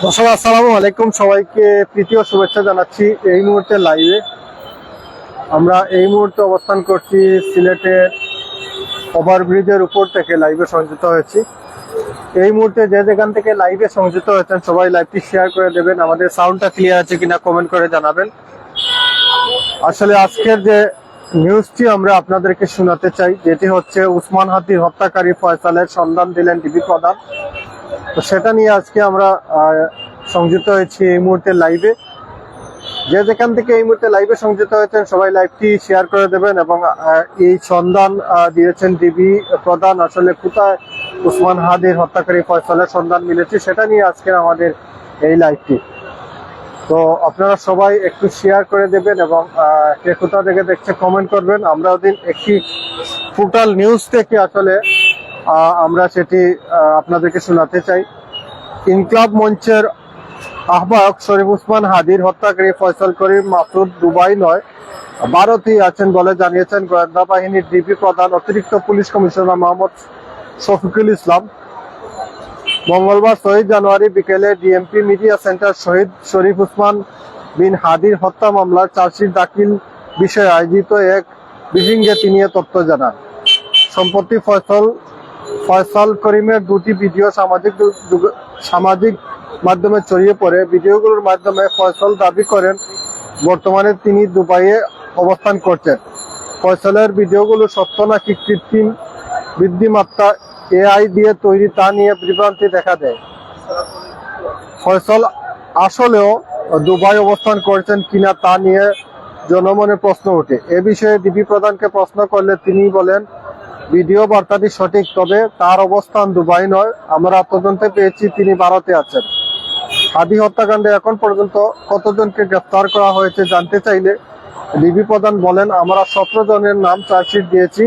দর্শক আসসালামু আলাইকুম, সবাইকে প্রীতি ও শুভেচ্ছা জানাচ্ছি। এই মুহূর্তে লাইভে আমরা অবস্থান করছি সিলেটের ওভারব্রিজের উপর থেকে লাইভে সংযুক্ত হয়েছি। এই মুহূর্তে যে যেখান থেকে লাইভে সংযুক্ত হয়েছেন সবাই লাইভটি শেয়ার করে দেবেন, আমাদের সাউন্ডটা ক্লিয়ার আছে কিনা কমেন্ট করে জানাবেন। আসলে আজকের যে নিউজটি আমরা আপনাদেরকে শোনাতে চাই, যেটি হচ্ছে উসমান হাদির হত্যাকারী ফয়সালের সন্ধান দিলেন ডিবি প্রধান। তো সেটা নিয়ে আজকে আমরা সংযুক্ত হয়েছি এই মুহূর্তে লাইভে। যে যেখান থেকে এই মুহূর্তে লাইভে সংযুক্ত হয়েছেন সবাই লাইভটি শেয়ার করে দেবেন এবং এই সন্ধান দিয়েছেন ডিবি প্রধান। আসলে কোথায় উসমান হাদির হত্যাকারী ফয়সালের সন্ধান মিলেছে সেটা নিয়ে আজকে আমাদের এই লাইভটি। তো আপনারা সবাই একটু শেয়ার করে দেবেন এবং কে কোথা থেকে দেখছে কমেন্ট করবেন। আমরা ওদিন একটি পোর্টাল নিউজ থেকে আসলে আমরা সেটি আপনাদেরকে শোনাতে চাই। ইনকলাব মঞ্চের আহ্বায়ক শরীফ উসমান হাদির হত্যাকারী ফয়সাল করিম মাসুদ দুবাই নয় ভারতেই আছেন বলে জানিয়েছেন গোয়েন্দা বাহিনীর ডিবি প্রধান অতিরিক্ত পুলিশ কমিশনার মোহাম্মদ শফিকুল ইসলাম। মঙ্গলবার 6 জানুয়ারি বিকেলে ডিএমপি মিডিয়া সেন্টার শহীদ শরীফ উসমান বিন হাদির হত্যা মামলার চার্জশিট দাখিল বিষয়ে আয়োজিত এক ব্রিফিংয়ে তিনি এ তথ্য জানান। সম্প্রতি ফয়সাল করিমের দুটি ভিডিও সামাজিক মাধ্যমে ছড়িয়ে পড়ে। ভিডিওগুলোর মাধ্যমে ফয়সাল দাবি করেন বর্তমানে তিনি দুবাইয়ে অবস্থান করছেন। ফয়সালের ভিডিওগুলো সত্য নাকি কৃত্রিম বুদ্ধিমত্তা এআই দিয়ে তৈরি তা নিয়ে বিভ্রান্তি দেখা দেয়। ফয়সাল আসলেও দুবাই অবস্থান করছেন কিনা তা নিয়ে জনমনে প্রশ্ন ওঠে। এ বিষয়ে ডিবি প্রধানকে প্রশ্ন করলে তিনি বলেন, ভিডিও বার্তাটি সঠিক, তবে তার অবস্থান দুবাই নয়। আমরা তদন্তে পেয়েছি তিনি ভারতে আছেন। হাদি হত্যাকাণ্ডে এখন পর্যন্ত কতজনকে গ্রেফতার করা হয়েছে জানতে চাইলে ডিবি প্রধান বলেন, আমরা 17 জনের নাম চার্জশিট দিয়েছি।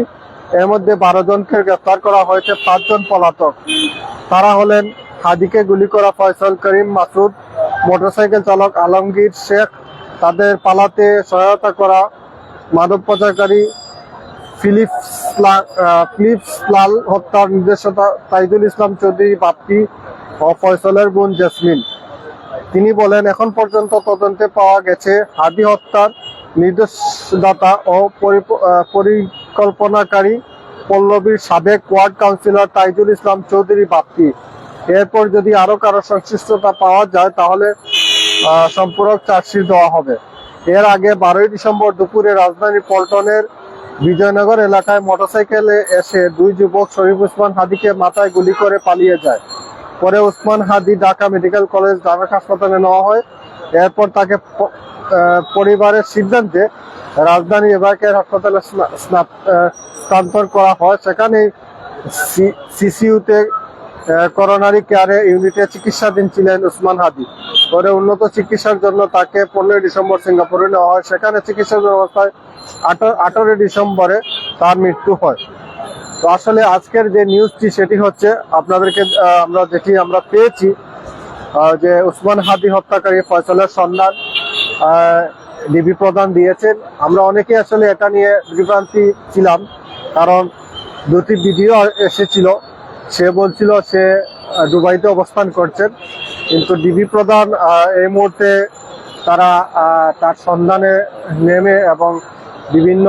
এর মধ্যে 12 জনকে গ্রেফতার করা হয়েছে। 5 জন পলাতক। তারা হলেন হাদিকে গুলি করা ফয়সাল করিম মাসুদ, মোটরসাইকেল চালক আলমগীর শেখ, তাদের পালাতে সহায়তা করা মাদক পাচারকারী ফিলিপস লাল, হত্যার নির্দেশতা তাইদুল ইসলাম চৌধুরী বাপ্পি ও ফয়সালের বোন জেসমিন। তিনি বলেন, এখন পর্যন্ত তদন্তে পাওয়া গেছে হাদি হত্যার নির্দেশদাতা ও পরিকল্পনাকারী পল্লবীর সাবেক ওয়ার্ড কাউন্সিলর তাইদুল ইসলাম চৌধুরী বাপ্পি। এরপর যদি আরো কারো সংশ্লিষ্টতা পাওয়া যায় তাহলে সম্পূরক চার্জশিট দেওয়া হবে। এর আগে 12 ডিসেম্বর দুপুরে রাজধানী পল্টনের বিজয়নগর এলাকায় মোটরসাইকেলে এসে 2 যুবক শরীফ উসমান হাদিকে মাথায় গুলি করে পালিয়ে যায়। পরে উসমান হাদি ঢাকা মেডিকেল কলেজ ডাক্তার হাসপাতালে নেওয়া হয়। এরপর তাকে পরিবারের সিদ্ধান্তে রাজধানী এভারকেয়ার হাসপাতালে স্থানান্তর করা হয়। সেখানে সিসিইউতে করোনারি কেয়ারে ইউনিটে চিকিৎসাধীন ছিলেন উসমান হাদি। পরে উন্নত চিকিৎসার জন্য তাকে 15 ডিসেম্বর সিঙ্গাপুরে নেওয়া হয়। সেখানে চিকিৎসার অবস্থায় 18 ডিসেম্বরে তার মৃত্যু হয়। তো আসলে আজকের যে নিউজটি সেটি হচ্ছে আপনাদেরকে আমরা পেয়েছি যে উসমান হাদি হত্যাকারী ফয়সালের সন্ধান ডিবি প্রধান দিয়েছেন। আমরা অনেকে আসলে এটা নিয়ে বিভ্রান্তি ছিলাম, কারণ দুটি ভিডিও এসেছিল। সে বলছিল সে দুবাইতে অবস্থান করছেন, কিন্তু ডিবি প্রধান এই মুহূর্তে তার সন্ধানে নেমে এবং বিভিন্ন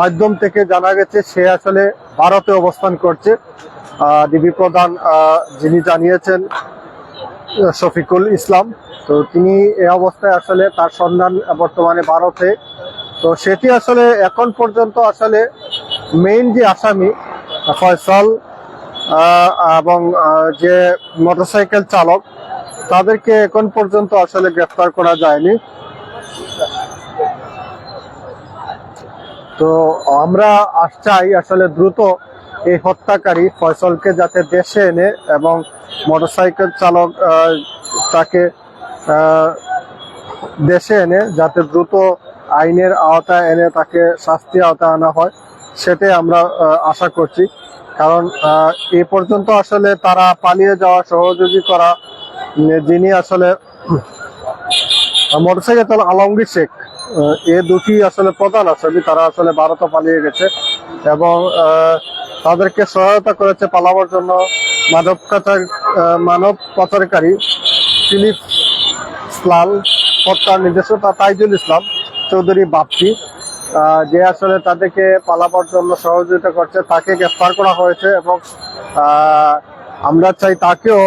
মাধ্যম থেকে জানা গেছে সে আসলে ভারতে অবস্থান করছে। ডিবি প্রধান যিনি জানিয়েছেন শফিকুল ইসলাম, তো তিনি এই অবস্থায় আসলে তার সন্ধান বর্তমানে ভারতে। তো সেটি আসলে এখন পর্যন্ত আসলে মেইন যে আসামি ফয়সাল এবং যে মোটরসাইকেল চালক তাদেরকে এখন পর্যন্ত আসলে গ্রেফতার করা যায়নি। তো আমরা চাই আসলে দ্রুত এই হত্যাকারী ফয়সালকে যাতে দেশে এনে এবং মোটরসাইকেল চালক তাকে দেশে এনে যাতে দ্রুত আইনের আওতায় এনে তাকে শাস্তির আওতায় আনা হয়, সেটাই আমরা আশা করছি। কারণ এ পর্যন্ত আসলে তারা পালিয়ে যাওয়া সহযোগী করা যিনি আসলে মোটরসাইকেল চালক আলমগীর শেখ, এ দুটি আসলে প্রধান আসামি, তারা আসলে ভারতে পালিয়ে গেছে এবং তাদেরকে সহায়তা করেছে পালাবার জন্য মানব পাচারকারী ফিলিপ ইসলাম হত্যার নির্দেশক তাইজুল ইসলাম চৌধুরী বাপ্পি, যে আসলে তাদেরকে পালাবার জন্য সহযোগিতা করছে, তাকে গ্রেফতার করা হয়েছে এবং আমরা চাই তাকেও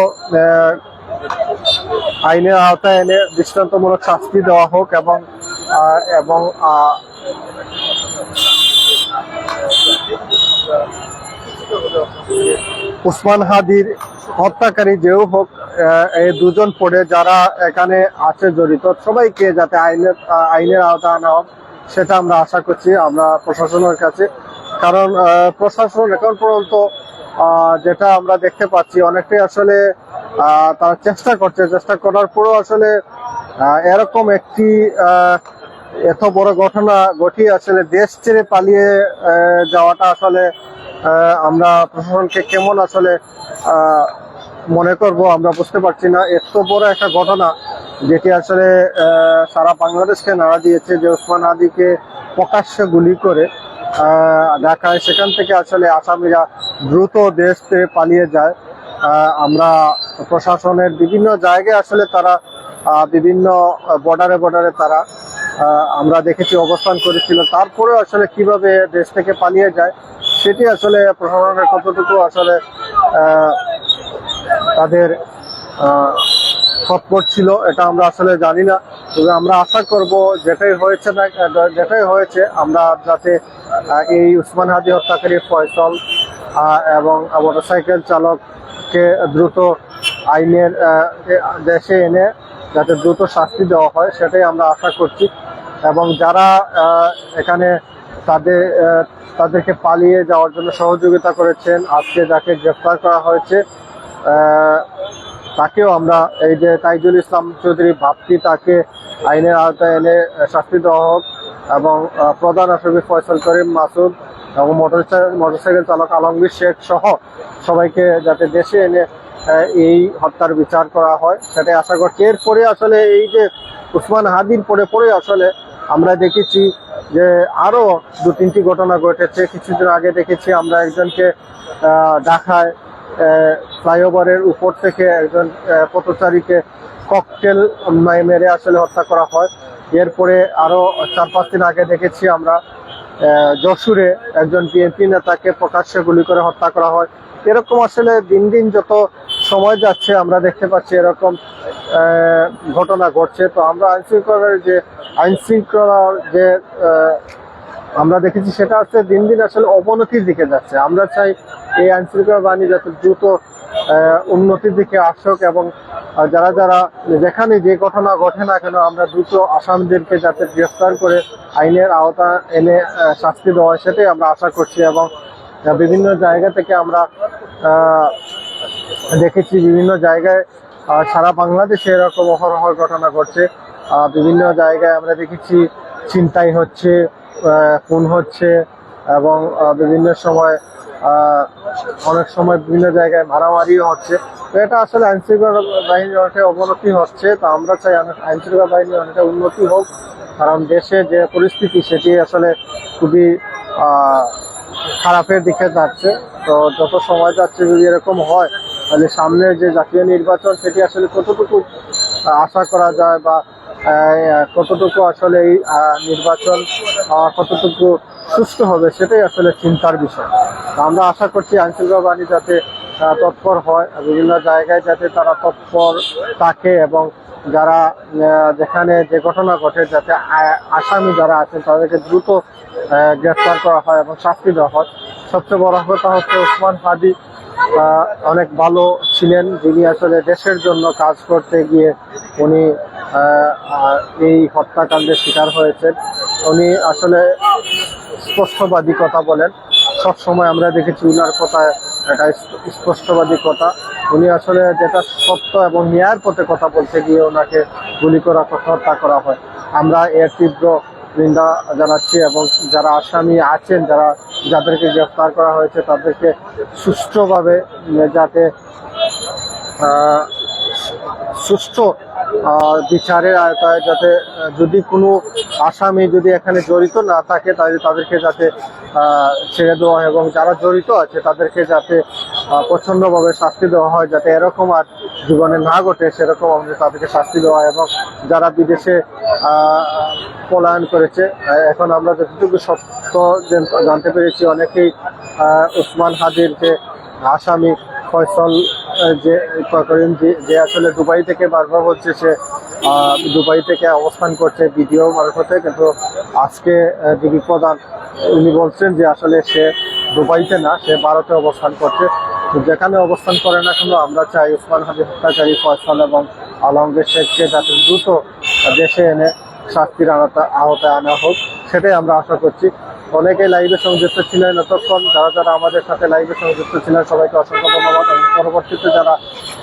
আইনের আওতায় এনে দৃষ্টান্তমূলক শাস্তি দেওয়া হোক এবং উসমান হাদির হত্যাকারী যেও হোক, এই দুজন পড়ে যারা এখানে আছে জড়িত সবাইকে যাতে আইনের আওতায় আনা হোক, সেটা আমরা আশা করছি আমরা প্রশাসনের কাছে। কারণ প্রশাসন এখন পর্যন্ত যেটা আমরা দেখতে পাচ্ছি অনেকটাই আসলে তারা চেষ্টা করার পরেও আসলে এরকম একটি এত বড় ঘটনা ঘটিয়ে আসলে দেশ ছেড়ে পালিয়ে যাওয়াটা আসলে আমরা প্রশাসনকে কেমন আসলে মনে করব আমরা বুঝতে পারছি না। এত বড় একটা ঘটনা যেটি আসলে সারা বাংলাদেশকে নাড়া দিয়েছে, যে উসমান হাদিকে প্রকাশ্যে গুলি করে ঢাকায়, সেখান থেকে আসলে আসামিরা দ্রুত দেশ থেকে পালিয়ে যায়। আমরা প্রশাসনের বিভিন্ন জায়গায় আসলে তারা বিভিন্ন বর্ডারে তারা আমরা দেখেছি অবস্থান করেছিল, তারপরে আসলে কিভাবে দেশ থেকে পালিয়ে যায় সেটি আসলে প্রশাসনের কতটুকু আসলে তাদের তৎপর ছিল এটা আমরা আসলে জানি না। তবে আমরা আশা করব যেটাই হয়েছে আমরা যাতে এই উসমান হাদি হত্যাকারী ফয়সল এবং মোটরসাইকেল চালককে দ্রুত আইনের দেশে এনে যাতে দ্রুত শাস্তি দেওয়া হয় সেটাই আমরা আশা করছি। এবং যারা এখানে তাদেরকে পালিয়ে যাওয়ার জন্য সহযোগিতা করেছেন, আজকে যাকে গ্রেফতার করা হয়েছে তাকেও আমরা, এই যে তাইজুল ইসলাম চৌধুরী বাপ্পি, তাকে আইনের আওতায় এনে শাস্তি দেওয়া হোক এবং প্রধান আসামি ফয়সাল করিম মাসুদ এবং মোটরসাইকেল চালক আলমগীর শেখ সহ সবাইকে যাতে দেশে এনে এই হত্যার বিচার করা হয় সেটাই আশা করছি। এরপরে আসলে এই যে উসমান হাদির পরে আসলে আমরা দেখেছি যে আরো 2-3টি ঘটনা ঘটেছে। কিছুদিন আগে দেখেছি আমরা একজনকে ঢাকায় ফ্লাইওভারের উপর থেকে একজন পথচারীকে ককটেল মেরে আসলে হত্যা করা হয়। এরপরে আরো 4-5 দিন আগে দেখেছি আমরা যশোরে একজন বিএনপি নেতাকে প্রকাশ্যে গুলি করে হত্যা করা হয়। এরকম আসলে দিন যত সময় যাচ্ছে আমরা দেখতে পাচ্ছি এরকম ঘটনা ঘটছে। তো আমরা আইনশৃঙ্খলার যে আমরা দেখেছি সেটা হচ্ছে দিন আসলে অবনতির দিকে যাচ্ছে। আমরা চাই এই আইনশৃঙ্খলা বাহিনী যাতে দ্রুত উন্নতির দিকে আসুক এবং যারা যেখানে যে ঘটনা ঘটে না কেন আমরা দ্রুত আসামিদেরকে যাতে গ্রেফতার করে আইনের আওতা এনে শাস্তি দেওয়া হয় সেটাই আমরা আশা করছি। এবং বিভিন্ন জায়গা থেকে আমরা দেখেছি বিভিন্ন জায়গায় সারা বাংলাদেশে এরকম অহরহ ঘটনা ঘটছে। বিভিন্ন জায়গায় আমরা দেখেছি ছিনতাই হচ্ছে, খুন হচ্ছে এবং বিভিন্ন সময় অনেক সময় বিভিন্ন জায়গায় মারামারিও হচ্ছে। তো এটা আসলে আইনশৃঙ্খলা বাহিনীর অনেকটা অবনতি হচ্ছে। তো আমরা চাই আইনশৃঙ্খলা বাহিনীর অনেকটা উন্নতি হোক, কারণ দেশে যে পরিস্থিতি সেটি আসলে খুবই খারাপের দিকে যাচ্ছে। তো যত সময় যাচ্ছে যদি এরকম হয় তাহলে সামনে যে জাতীয় নির্বাচন সেটি আসলে কতটুকু আশা করা যায় বা কতটুকু আসলে এই নির্বাচন কতটুকু সুষ্ঠু হবে সেটাই আসলে চিন্তার বিষয়। আমরা আশা করছি আইনশৃঙ্খলা বাহিনী যাতে তৎপর হয়, বিভিন্ন জায়গায় যাতে তারা তৎপর থাকে এবং যারা যেখানে যে ঘটনা ঘটে যাতে আসামি যারা আছেন তাদেরকে দ্রুত গ্রেফতার করা হয় এবং শাস্তি দেওয়া হয়। সবচেয়ে বড় কথা হচ্ছে উসমান হাদি অনেক ভালো ছিলেন, যিনি আসলে দেশের জন্য কাজ করতে গিয়ে উনি এই হত্যাকাণ্ডের শিকার হয়েছেন। উনি আসলে স্পষ্টবাদী কথা বলেন, সবসময় আমরা দেখেছি উনার কথায় একটা স্পষ্টবাদী কথা। উনি আসলে যেটা সত্য এবং ন্যায়ের পথে কথা বলতে গিয়ে ওনাকে গুলি করা হত্যা করা হয়। আমরা এর তীব্র নিন্দা জানাচ্ছি এবং যারা আসামি আছেন যাদেরকে গ্রেফতার করা হয়েছে তাদেরকে সুষ্ঠুভাবে যাতে সুষ্ঠু বিচারের আয়তায়, যাতে যদি কোনো আসামি যদি এখানে জড়িত না থাকে তাহলে তাদেরকে যাতে ছেড়ে দেওয়া হয়, এবং যারা জড়িত আছে তাদেরকে যাতে প্রচণ্ডভাবে শাস্তি দেওয়া হয়, যাতে এরকম আর জীবনে না ঘটে সেরকম আমাদের তাদেরকে শাস্তি দেওয়া হয়। এবং যারা বিদেশে পলায়ন করেছে, এখন আমরা যতটুকু সত্য জানতে পেরেছি, অনেকেই ওসমান হাদির যে আসামি ফয়সল যে করিম, যে আসলে দুবাই থেকে বারবার বলছে সে দুবাই থেকে অবস্থান করছে ভিডিও মারফতে, কিন্তু আজকে ডিবি প্রধান উনি বলছেন যে আসলে সে দুবাইতে না, সে ভারতে অবস্থান করছে। যেখানে অবস্থান করে না কেন, আমরা চাই ওসমান হাদি হত্যাকারী ফয়সল এবং আলমগীর শেখকে যাতে দ্রুত দেশে এনে শাস্তির আওতায় আনা হোক, সেটাই আমরা আশা করছি। অনেকেই লাইভে সংযুক্ত ছিলেন এতক্ষণ, যারা যারা আমাদের সাথে লাইভে সংযুক্ত ছিলেন সবাইকে অসংখ্য ধন্যবাদ, এবং পরবর্তীতে যারা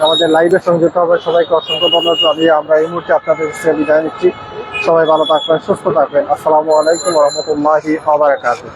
আমাদের লাইভে সংযুক্ত হবে সবাইকে অসংখ্য ধন্যবাদ জানিয়ে আমরা এই মুহূর্তে আপনাদের কাছে বিদায় নিচ্ছি। সবাই ভালো থাকবেন, সুস্থ থাকবেন। আসসালামু আলাইকুম ওয়া রাহমাতুল্লাহি ওয়া বারাকাতুহু।